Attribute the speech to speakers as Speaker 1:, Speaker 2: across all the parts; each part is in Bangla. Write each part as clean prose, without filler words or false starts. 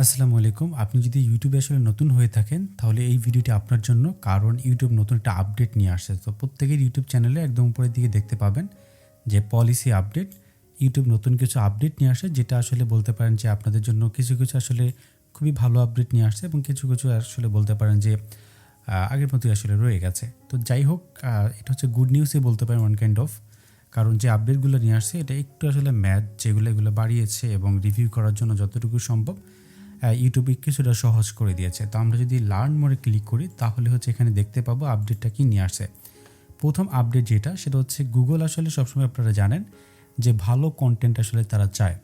Speaker 1: আসসালামু আলাইকুম। আপনি যদি ইউটিউবে আসলে নতুন হয়ে থাকেন তাহলে এই ভিডিওটি আপনার জন্য, কারণ ইউটিউব নতুন একটা আপডেট নিয়ে আসছে। তো প্রত্যেকের ইউটিউব চ্যানেলে একদম উপরের দিকে দেখতে পাবেন যে পলিসি আপডেট। ইউটিউব নতুন কিছু আপডেট নিয়ে আসে, যেটা আসলে বলতে পারেন যে আপনাদের জন্য কিছু আসলে খুবই ভালো আপডেট নিয়ে আসছে এবং কিছু আসলে বলতে পারেন যে আগের মতোই আসলে রয়ে গেছে। তো যাই হোক, এটা হচ্ছে গুড নিউজই বলতে পারেন ওয়ান কাইন্ড অফ, কারণ যে আপডেটগুলো নিয়ে আসছে এটা একটু আসলে ম্যাথ এগুলো বাড়িয়েছে এবং রিভিউ করার জন্য যতটুকু সম্ভব ইউটিউবে কিছুটা সহজ করে দিয়েছে। তো আমরা যদি লার্ন মোডে ক্লিক করি তাহলে হচ্ছে এখানে দেখতে পাবো আপডেটটা কি নিয়ে আসছে। প্রথম আপডেট যেটা, সেটা হচ্ছে গুগল আসলে সবসময় আপনারা জানেন যে ভালো কন্টেন্ট আসলে তারা চায়।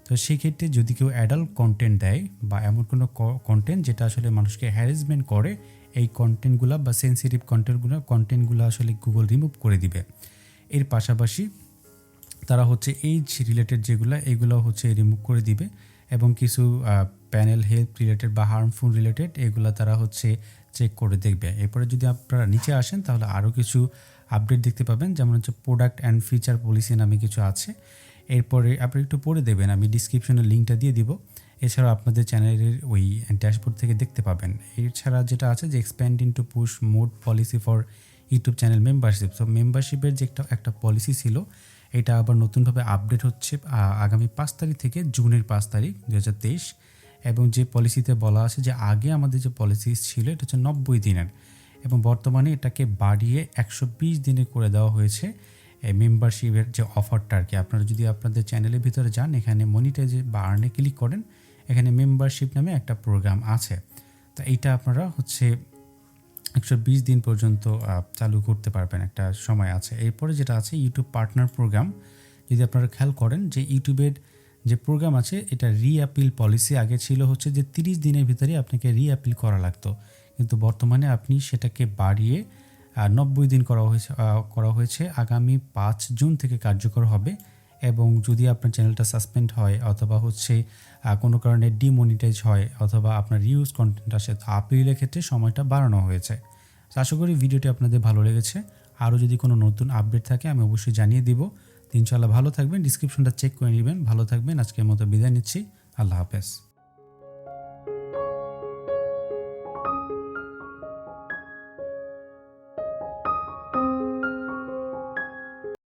Speaker 1: তো সেই ক্ষেত্রে যদি কেউ অ্যাডাল্ট কন্টেন্ট দেয় বা এমন কোনো কন্টেন্ট যেটা আসলে মানুষকে হ্যারাসমেন্ট করে, এই কন্টেন্টগুলো বা সেন্সিটিভ কন্টেন্টগুলো আসলে গুগল রিমুভ করে দিবে। এর পাশাপাশি তারা হচ্ছে এইজ রিলেটেড এইগুলো হচ্ছে রিমুভ করে দিবে এবং কিছু প্যানেল হেলথ রিলেটেড বা হার্মফুল রিলেটেড এগুলো তারা হচ্ছে চেক করে দেখবে। এরপরে যদি আপনারা নিচে আসেন তাহলে আরও কিছু আপডেট দেখতে পাবেন, যেমন হচ্ছে প্রোডাক্ট অ্যান্ড ফিচার পলিসি নামে কিছু আছে। এরপরে আপনি একটু পড়ে দেবেন, আমি ডিসক্রিপশনের লিঙ্কটা দিয়ে দিব। এছাড়াও আপনাদের চ্যানেলের ওই ড্যাশবোর্ড থেকে দেখতে পাবেন। এছাড়া যেটা আছে যে expand into push mode policy for YouTube channel membership. তো মেম্বারশিপের যে একটা পলিসি ছিল, এটা আবার নতুনভাবে আপডেট হচ্ছে আগামী 5 তারিখ থেকে জুনের 5 তারিখ 2023। এবং যে পলিসিতে বলা আছে যে আগে আমাদের যে পলিসি ছিল এটা হচ্ছে 90 দিনের, এবং বর্তমানে এটাকে বাড়িয়ে 120 দিনে করে দেওয়া হয়েছে। এই মেম্বারশিপের যে অফারটা আর কি, আপনারা যদি আপনাদের চ্যানেলের ভিতরে যান, এখানে মনিটাইজে বা আর্নে ক্লিক করেন, এখানে মেম্বারশিপ নামে একটা প্রোগ্রাম আছে। তো এইটা আপনারা হচ্ছে 120 দিন পর্যন্ত চালু করতে পারবেন, একটা সময় আছে। এরপরে যেটা আছে ইউটিউব পার্টনার প্রোগ্রাম, যদি আপনারা খেয়াল করেন যে ইউটিউবের যে প্রোগ্রাম আছে এটা রিঅ্যাপিল পলিসি আগে ছিল হচ্ছে যে 30 দিনের ভিতরে আপনাকে রিঅ্যাপিল করা লাগতো, কিন্তু বর্তমানে আপনি সেটাকে বাড়িয়ে 90 দিন করা হয়েছে। আগামী 5 জুন থেকে কার্যকর হবে। এবং যদি আপনার চ্যানেলটা সাসপেন্ড হয় অথবা হচ্ছে কোনো কারণে ডিমনিটাইজ হয় অথবা আপনার রিউজ কন্টেন্ট আসে, তো আপিলের ক্ষেত্রে সময়টা বাড়ানো হয়েছে। তো আশা করি ভিডিওটি আপনাদের ভালো লেগেছে। আরও যদি কোনো নতুন আপডেট থাকে আমি অবশ্যই জানিয়ে দিব। ইনশাআল্লাহ ভালো থাকবেন, ডিসক্রিপশনটা চেক করে নেবেন। ভালো থাকবেন, আজকের মতো বিদায় নিচ্ছি। আল্লাহ হাফেজ।